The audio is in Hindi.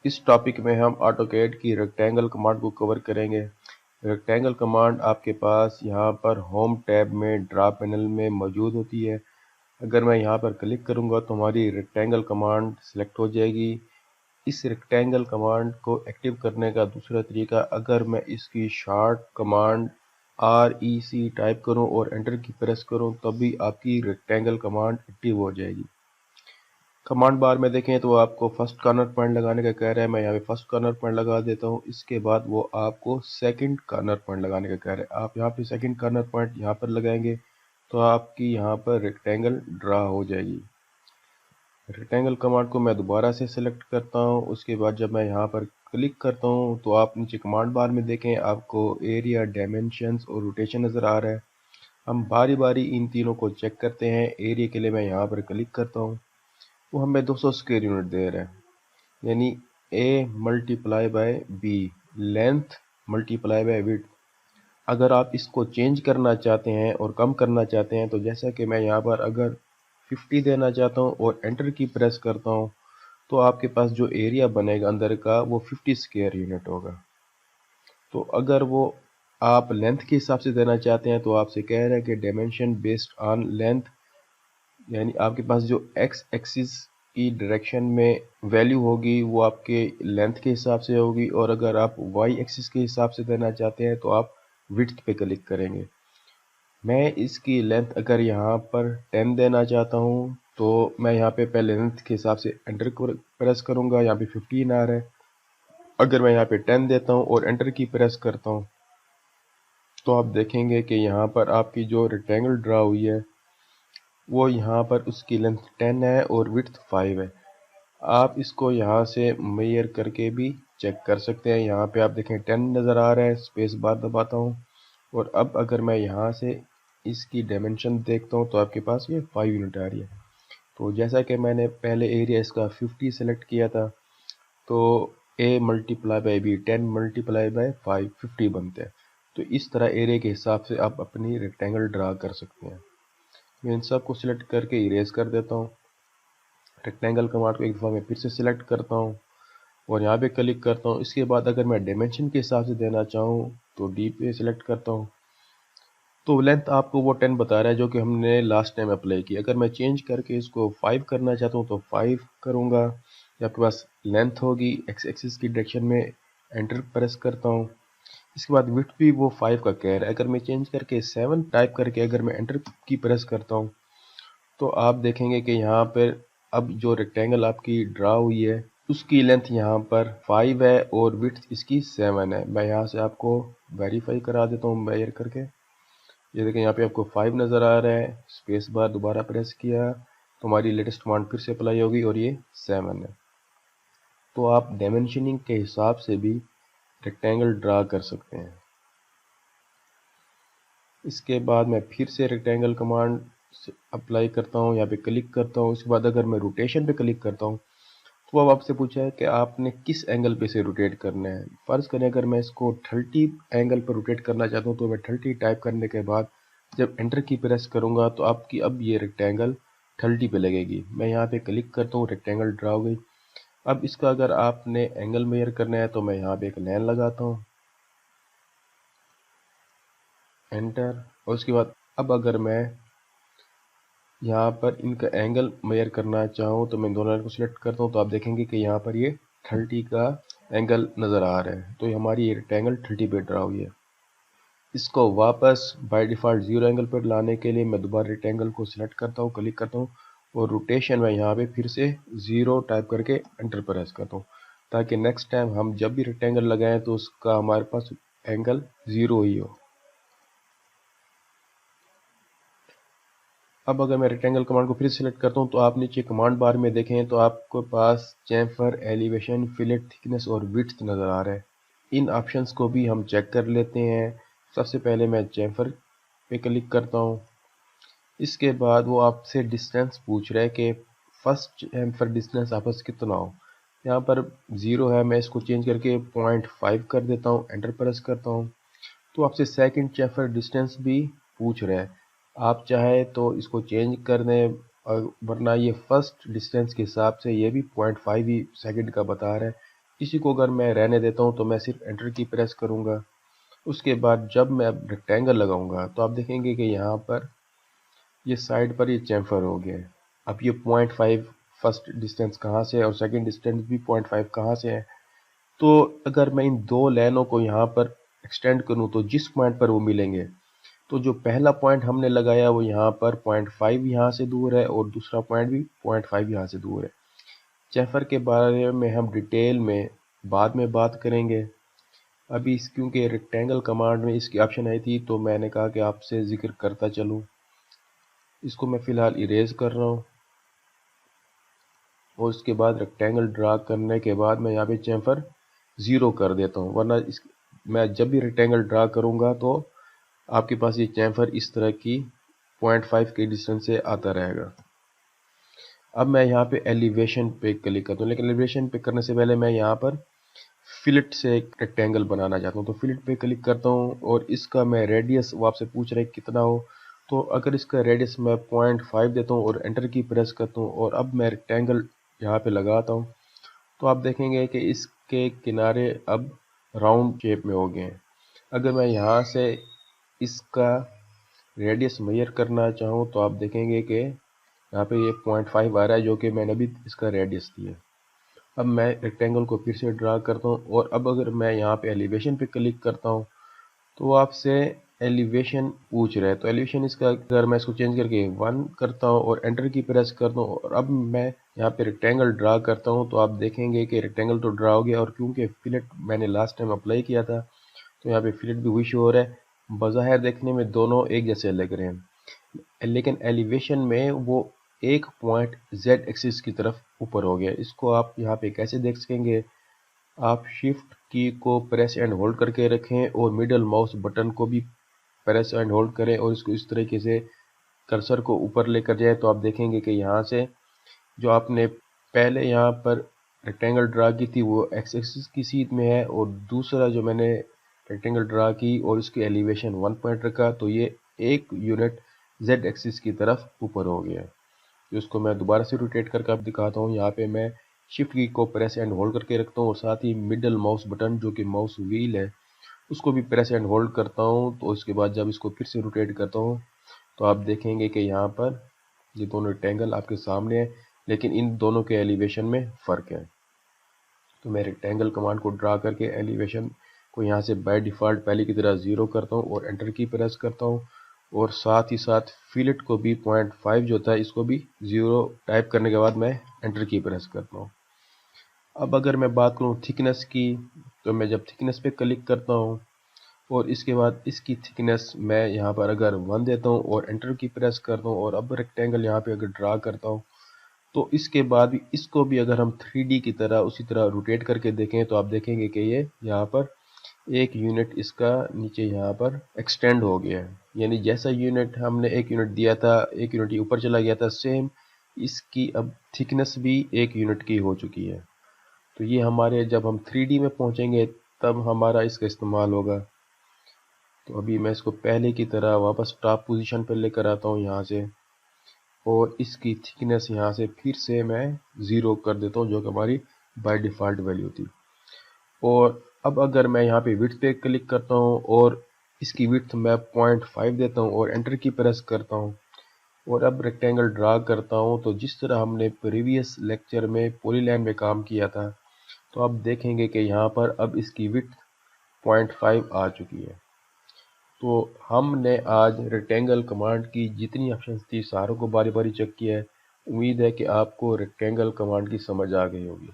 इस टॉपिक में हम ऑटोकैड की रेक्टेंगल कमांड को कवर करेंगे। रेक्टेंगल कमांड आपके पास यहाँ पर होम टैब में ड्रा पैनल में मौजूद होती है। अगर मैं यहाँ पर क्लिक करूँगा तो हमारी रेक्टेंगल कमांड सेलेक्ट हो जाएगी। इस रेक्टेंगल कमांड को एक्टिव करने का दूसरा तरीका, अगर मैं इसकी शॉर्ट कमांड REC टाइप करूँ और एंटर की प्रेस करूँ तभी आपकी रेक्टेंगल कमांड एक्टिव हो जाएगी। कमांड बार में देखें तो आपको फर्स्ट कॉर्नर पॉइंट लगाने का कह रहा है। मैं यहाँ पे फर्स्ट कॉर्नर पॉइंट लगा देता हूँ। इसके बाद वो आपको सेकंड कॉर्नर पॉइंट लगाने का कह रहा है। आप यहाँ पे सेकंड कॉर्नर पॉइंट यहाँ पर लगाएंगे तो आपकी यहाँ पर रेक्टेंगल ड्रा हो जाएगी। रेक्टेंगल कमांड को मैं दोबारा से सिलेक्ट करता हूँ। उसके बाद जब मैं यहाँ पर क्लिक करता हूँ तो आप नीचे कमांड बार में देखें आपको एरिया, डायमेंशंस और रोटेशन नज़र आ रहा है। हम बारी बारी इन तीनों को चेक करते हैं। एरिया के लिए मैं यहाँ पर क्लिक करता हूँ, वो हमें 200 स्क्वायर यूनिट दे रहा है, यानी A multiply by B, length multiply by width. अगर आप इसको चेंज करना चाहते हैं और कम करना चाहते हैं तो जैसा कि मैं यहाँ पर अगर 50 देना चाहता हूँ और एंटर की प्रेस करता हूँ तो आपके पास जो एरिया बनेगा अंदर का वो 50 स्क्वायर यूनिट होगा। तो अगर वो आप लेंथ के हिसाब से देना चाहते हैं तो आपसे कह रहा है कि डायमेंशन बेस्ड ऑन लेंथ, यानी आपके पास जो एक्स एक्सिस की डायरेक्शन में वैल्यू होगी वो आपके लेंथ के हिसाब से होगी, और अगर आप वाई एक्सिस के हिसाब से देना चाहते हैं तो आप विड्थ पे क्लिक करेंगे। मैं इसकी लेंथ अगर यहाँ पर 10 देना चाहता हूँ तो मैं यहाँ पे पहले लेंथ के हिसाब से एंटर प्रेस करूँगा। यहाँ पे 15 आ रहा है। अगर मैं यहाँ पे 10 देता हूँ और एंटर की प्रेस करता हूँ तो आप देखेंगे कि यहाँ पर आपकी जो रेक्टेंगल ड्रा हुई है वो यहाँ पर उसकी लेंथ 10 है और विड्थ 5 है। आप इसको यहाँ से मेजर करके भी चेक कर सकते हैं। यहाँ पे आप देखें 10 नज़र आ रहा है। स्पेस बार दबाता हूँ और अब अगर मैं यहाँ से इसकी डायमेंशन देखता हूँ तो आपके पास ये 5 यूनिट आ रही है। तो जैसा कि मैंने पहले एरिया इसका 50 सेलेक्ट किया था तो A multiply by B 10 multiply by 5 50 बनते हैं। तो इस तरह एरिया के हिसाब से आप अपनी रेक्टेंगल ड्रा कर सकते हैं। मैं इन सब को सिलेक्ट करके इरेज कर देता हूँ। रेक्टेंगल कमांड को एक दफ़ा मैं फिर से सिलेक्ट करता हूँ और यहाँ पे क्लिक करता हूँ। इसके बाद अगर मैं डायमेंशन के हिसाब से देना चाहूँ तो डी पे सिलेक्ट करता हूँ। तो लेंथ आपको वो 10 बता रहा है जो कि हमने लास्ट टाइम अप्लाई की। अगर मैं चेंज करके इसको 5 करना चाहता हूँ तो 5 करूँगा। आपके पास लेंथ होगी एक्स एक्सिस की डायरेक्शन में, एंटर प्रेस करता हूँ। इसके बाद विड्थ भी वो 5 का कह रहा है। अगर मैं चेंज करके 7 टाइप करके अगर मैं एंटर की प्रेस करता हूँ तो आप देखेंगे कि यहाँ पर अब जो रेक्टेंगल आपकी ड्रा हुई है उसकी लेंथ यहाँ पर 5 है और विड्थ इसकी 7 है। मैं यहाँ से आपको वेरीफाई करा देता हूँ मेजर करके। ये देखें यहाँ पे आपको 5 नज़र आ रहा है। स्पेस बार दोबारा प्रेस किया तो हमारी लेटेस्ट कमांड फिर से अप्लाई होगी और ये 7 है। तो आप डायमेंशनिंग के हिसाब से भी रेक्टेंगल ड्रा कर सकते हैं। इसके बाद मैं फिर से रेक्टेंगल कमांड अप्लाई करता हूँ, यहाँ पे क्लिक करता हूँ। उसके बाद अगर मैं रोटेशन पे क्लिक करता हूँ तो अब आपसे पूछा है कि आपने किस एंगल पे से रोटेट करना है। फ़र्ज़ करें अगर मैं इसको 30 एंगल पर रोटेट करना चाहता हूँ तो मैं 30 टाइप करने के बाद जब एंटर की प्रेस करूँगा तो आपकी अब ये रेक्टेंगल 30 पे लगेगी। मैं यहाँ पे क्लिक करता हूँ, रेक्टेंगल ड्रा हो गई। अब इसका अगर आपने एंगल मेजर करना है तो मैं यहाँ पे एक लाइन लगाता हूँ, एंटर। और उसके बाद अब अगर मैं यहाँ पर इनका एंगल मेजर करना चाहूँ तो मैं दोनों लाइन को सिलेक्ट करता हूँ तो आप देखेंगे कि यहाँ पर ये 30 का एंगल नज़र आ रहा है। तो ये हमारी ये रेक्टेंगल 30 पे ड्रा हुई है। इसको वापस बाय डिफ़ॉल्ट 0 एंगल पर लाने के लिए मैं दोबारा रेक्टेंगल को सिलेक्ट करता हूँ, क्लिक करता हूँ और रोटेशन में यहाँ पे फिर से 0 टाइप करके एंटर प्रेस करता हूँ ताकि नेक्स्ट टाइम हम जब भी रेक्टेंगल लगाएं तो उसका हमारे पास एंगल 0 ही हो। अब अगर मैं रेक्टेंगल कमांड को फिर सिलेक्ट करता हूँ तो आप नीचे कमांड बार में देखें तो आपके पास चैम्फर, एलिवेशन, फिलेट थिकनेस और विड्थ नज़र आ रहा है। इन ऑप्शंस को भी हम चेक कर लेते हैं। सबसे पहले मैं चैम्फर पे क्लिक करता हूँ। इसके बाद वो आपसे डिस्टेंस पूछ रहा है कि फर्स्ट चैम्फर डिस्टेंस आपस कितना हो। यहाँ पर 0 है, मैं इसको चेंज करके 0.5 कर देता हूँ, एंटर प्रेस करता हूँ। तो आपसे सेकंड चैम्फर डिस्टेंस भी पूछ रहा है। आप चाहे तो इसको चेंज कर दें, वरना ये फर्स्ट डिस्टेंस के हिसाब से ये भी 0.5 ही सेकंड का बता रहा है। इसी को अगर मैं रहने देता हूँ तो मैं सिर्फ एंटर की प्रेस करूँगा। उसके बाद जब मैं रेक्टेंगल लगाऊंगा तो आप देखेंगे कि यहाँ पर ये साइड पर ये चैम्फर हो गया है। अब ये 0.5 फर्स्ट डिस्टेंस कहाँ से है और सेकंड डिस्टेंस भी 0.5 कहाँ से है। तो अगर मैं इन दो लाइनों को यहाँ पर एक्सटेंड करूँ तो जिस पॉइंट पर वो मिलेंगे, तो जो पहला पॉइंट हमने लगाया वो यहाँ पर 0.5 यहाँ से दूर है और दूसरा पॉइंट भी 0.5 यहाँ से दूर है। चैम्फर के बारे में हम डिटेल में बाद में बात करेंगे। अभी क्योंकि रेक्टेंगल कमांड में इसकी ऑप्शन आई थी तो मैंने कहा कि आपसे जिक्र करता चलूँ। इसको मैं फ़िलहाल इरेज कर रहा हूँ और उसके बाद रेक्टेंगल ड्रा करने के बाद मैं यहाँ पे चैम्फर 0 कर देता हूँ, वरना मैं जब भी रेक्टेंगल ड्रा करूँगा तो आपके पास ये चैम्फर इस तरह की 0.5 के डिस्टेंस से आता रहेगा। अब मैं यहाँ पे एलिवेशन पे क्लिक करता हूँ, लेकिन एलिवेशन पे करने से पहले मैं यहाँ पर फिलेट से एक रेक्टेंगल बनाना चाहता हूँ। तो फिलेट पे क्लिक करता हूँ और इसका मैं रेडियस, वो आपसे पूछ रहे कितना हो, तो अगर इसका रेडियस मैं 0.5 देता हूँ और एंटर की प्रेस करता हूँ और अब मैं रेक्टेंगल यहाँ पे लगाता हूँ तो आप देखेंगे कि इसके किनारे अब राउंड शेप में हो गए हैं। अगर मैं यहाँ से इसका रेडियस मेजर करना चाहूँ तो आप देखेंगे कि यहाँ पे ये 0.5 आ रहा है, जो कि मैंने अभी इसका रेडियस दिया। अब मैं रेक्टेंगल को फिर से ड्रा करता हूँ और अब अगर मैं यहाँ पे एलिवेशन पे क्लिक करता हूँ तो आपसे एलिवेशन पूछ रहा है। तो एलिवेशन इसका, अगर मैं इसको चेंज करके 1 करता हूँ और एंटर की प्रेस करता हूँ और अब मैं यहाँ पे रेक्टेंगल ड्रा करता हूँ तो आप देखेंगे कि रेक्टेंगल तो ड्रा हो गया और क्योंकि फिलेट मैंने लास्ट टाइम अप्लाई किया था तो यहाँ पे फिलेट भी वही शो हो रहा है। बज़ाहिर देखने में दोनों एक जैसे लग रहे हैं, लेकिन एलिवेशन में वो एक पॉइंट जेड एक्सिस की तरफ ऊपर हो गया। इसको आप यहाँ पे कैसे देख सकेंगे, आप शिफ्ट की को प्रेस एंड होल्ड करके रखें और मिडल माउस बटन को भी प्रेस एंड होल्ड करें और इसको इस तरीके से कर्सर को ऊपर लेकर जाए तो आप देखेंगे कि यहाँ से जो आपने पहले यहाँ पर रेक्टेंगल ड्रा की थी वो एक्स एक्सिस की सीध में है और दूसरा जो मैंने रेक्टेंगल ड्रा की और इसकी एलिवेशन 1 पॉइंट रखा तो ये एक यूनिट जेड एक्सिस की तरफ ऊपर हो गया। तो इसको मैं दोबारा से रोटेट करके आप दिखाता हूँ। यहाँ पे मैं शिफ्ट की को प्रेस एंड होल्ड करके रखता हूँ और साथ ही मिडल माउस बटन जो कि माउस व्हील है उसको भी प्रेस एंड होल्ड करता हूँ। तो इसके बाद जब इसको फिर से रोटेट करता हूँ तो आप देखेंगे कि यहाँ पर ये दोनों रेक्टेंगल आपके सामने है, लेकिन इन दोनों के एलिवेशन में फ़र्क है। तो मैं रेक्टेंगल कमांड को ड्रा करके एलिवेशन को यहाँ से बाय डिफ़ॉल्ट पहले की तरह 0 करता हूँ और एंटर की प्रेस करता हूँ और साथ ही साथ फिलेट को भी 0.5 जो था इसको भी 0 टाइप करने के बाद मैं एंटर की प्रेस करता हूँ। अब अगर मैं बात करूँ थिकनेस की, तो मैं जब थिकनेस पे क्लिक करता हूँ और इसके बाद इसकी थिकनेस मैं यहाँ पर अगर 1 देता हूँ और एंटर की प्रेस करता हूँ और अब रेक्टेंगल यहाँ पे अगर ड्रा करता हूँ तो इसके बाद भी इसको भी अगर हम 3D की तरह उसी तरह रोटेट करके देखें तो आप देखेंगे कि ये यहाँ पर एक यूनिट इसका नीचे यहाँ पर एक्सटेंड हो गया है। यानी जैसा यूनिट हमने एक यूनिट दिया था, एक यूनिट ऊपर चला गया था, सेम इसकी अब थिकनेस भी एक यूनिट की हो चुकी है। तो ये हमारे जब हम 3D में पहुँचेंगे तब हमारा इसका इस्तेमाल होगा। तो अभी मैं इसको पहले की तरह वापस टॉप पोजीशन पर लेकर आता हूँ यहाँ से और इसकी थिकनेस यहाँ से फिर से मैं 0 कर देता हूँ जो कि हमारी बाय डिफ़ॉल्ट वैल्यू थी। और अब अगर मैं यहाँ पे विड्थ पे क्लिक करता हूँ और इसकी विड्थ मैं 0.5 देता हूँ और एंटर की प्रेस करता हूँ और अब रेक्टेंगल ड्रा करता हूँ तो जिस तरह हमने प्रीवियस लेक्चर में पॉलीलाइन में काम किया था तो आप देखेंगे कि यहाँ पर अब इसकी विड्थ 0.5 आ चुकी है। तो हमने आज रेक्टेंगल कमांड की जितनी ऑप्शंस थी सारों को बारी बारी चेक किया है। उम्मीद है कि आपको रेक्टेंगल कमांड की समझ आ गई होगी।